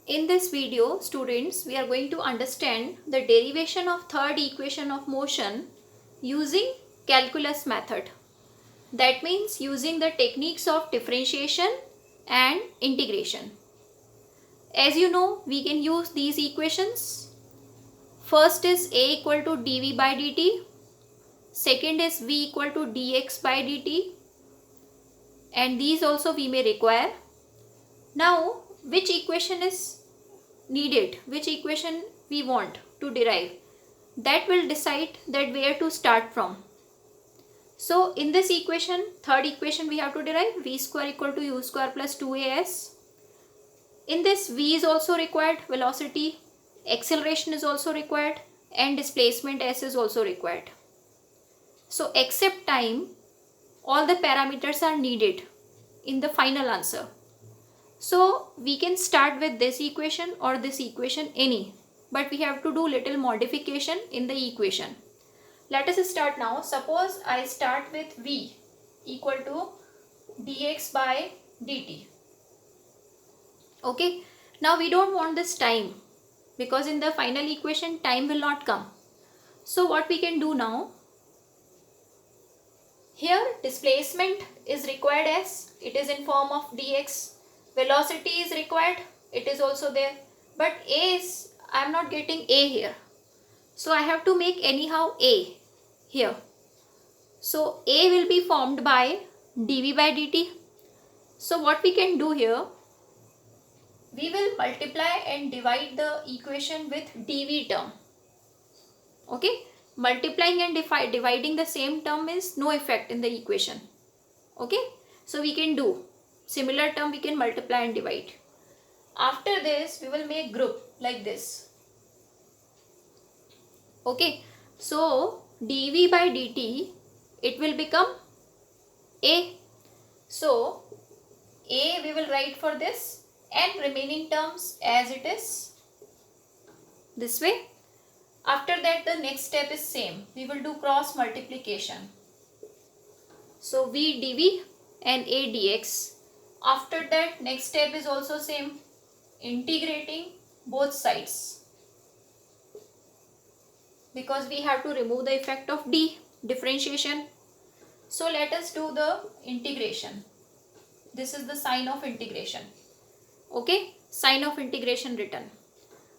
In this video, students, we are going to understand the derivation of third equation of motion using calculus method. That means using the techniques of differentiation and integration. As you know, we can use these equations. First is A equal to dv by dt. Second is v equal to dx by dt. And these also we may require. Now, which equation is needed, which equation we want to derive, that will decide that where to start from. So in this equation, third equation, we have to derive v square equal to u square plus 2as. In this, v is also required, velocity, acceleration is also required, and displacement s is also required. So except time, all the parameters are needed in the final answer. So we can start with this equation or this equation any, but we have to do little modification in the equation. Let us start now. Suppose I start with v equal to dx by dt. Okay, now we don't want this time because in the final equation time will not come. So what we can do now, here displacement is required as it is in form of dx. Velocity is required, it is also there, but a is, I am not getting a here, so I have to make anyhow a here. So a will be formed by dv by dt. So what we can do here, we will multiply and divide the equation with dv term. Okay, multiplying and dividing the same term is no effect in the equation. Okay, so we can do similar term, we can multiply and divide. After this, we will make group like this. Okay, so dv by dt, it will become a. So a we will write for this and remaining terms as it is this way. After that, the next step is same. We will do cross multiplication. So v dv and a dx. After that, next step is also same, integrating both sides, because we have to remove the effect of differentiation. So let us do the integration. This is the sign of integration. Okay, sign of integration written.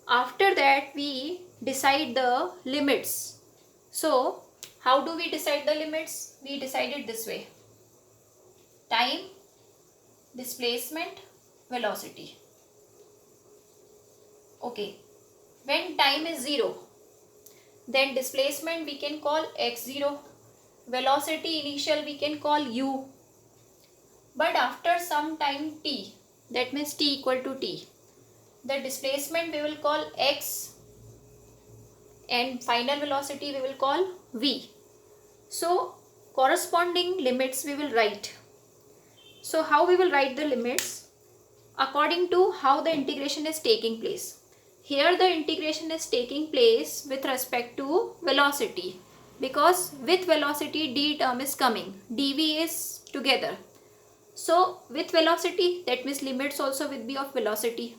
After that, we decide the limits. So how do we decide the limits? We decide it this way: time, displacement, velocity. Okay, when time is 0, then displacement we can call x0, velocity initial we can call u. But after some time t, that means t equal to t, the displacement we will call x and final velocity we will call v. So corresponding limits we will write. So how we will write the limits? According to how the integration is taking place. Here the integration is taking place with respect to velocity, because with velocity d term is coming, dv is together. So with velocity, that means limits also will be of velocity.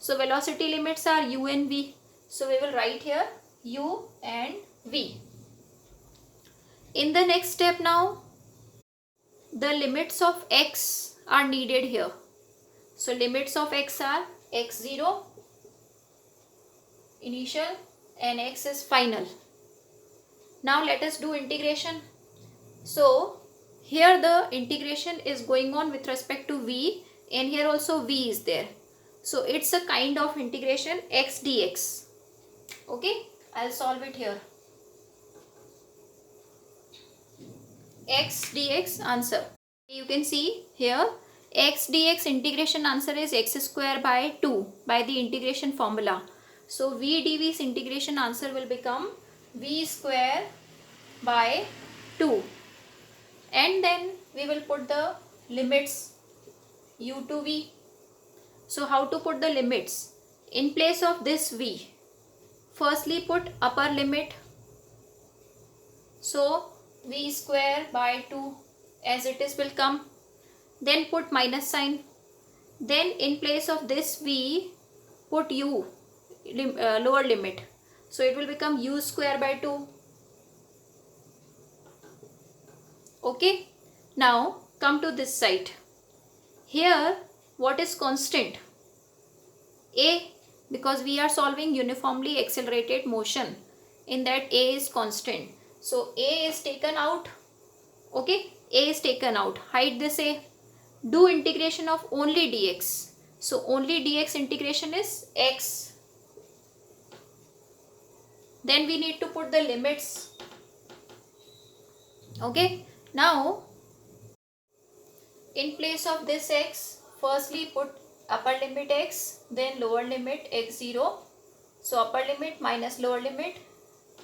So velocity limits are u and v. So we will write here u and v. In the next step now, the limits of x are needed here. So limits of x are x0 initial and x is final. Now let us do integration. So here the integration is going on with respect to v, and here also v is there. So it's a kind of integration x dx. Okay, I'll solve it here. X dx answer. You can see here x dx integration answer is x square by 2 by the integration formula. So v dv's integration answer will become v square by 2. And then we will put the limits u to v. So how to put the limits? In place of this v, firstly put upper limit. So v square by 2 as it is will come. Then put minus sign. Then in place of this v, put u lower limit. So it will become u square by 2. Okay. Now come to this side. Here what is constant? A, because we are solving uniformly accelerated motion. In that A is constant. So A is taken out. Okay. A is taken out. Hide this A. Do integration of only dx. So only dx integration is x. Then we need to put the limits. Okay. Now in place of this x, firstly put upper limit x, then lower limit x0. So upper limit minus lower limit.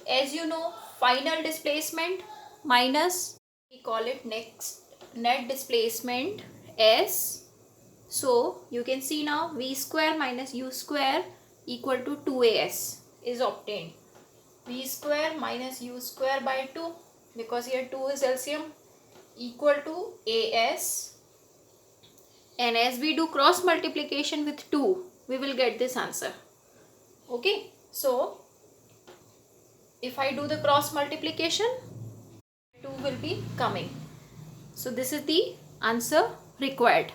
As you know, final displacement minus, we call it net displacement s. So you can see now v square minus u square equal to 2as is obtained. V square minus u square by 2, because here 2 is LCM, equal to as. And as we do cross multiplication with 2, we will get this answer. Okay. So if I do the cross multiplication, 2 will be coming. So this is the answer required.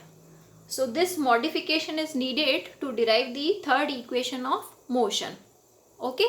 So this modification is needed to derive the third equation of motion. Okay.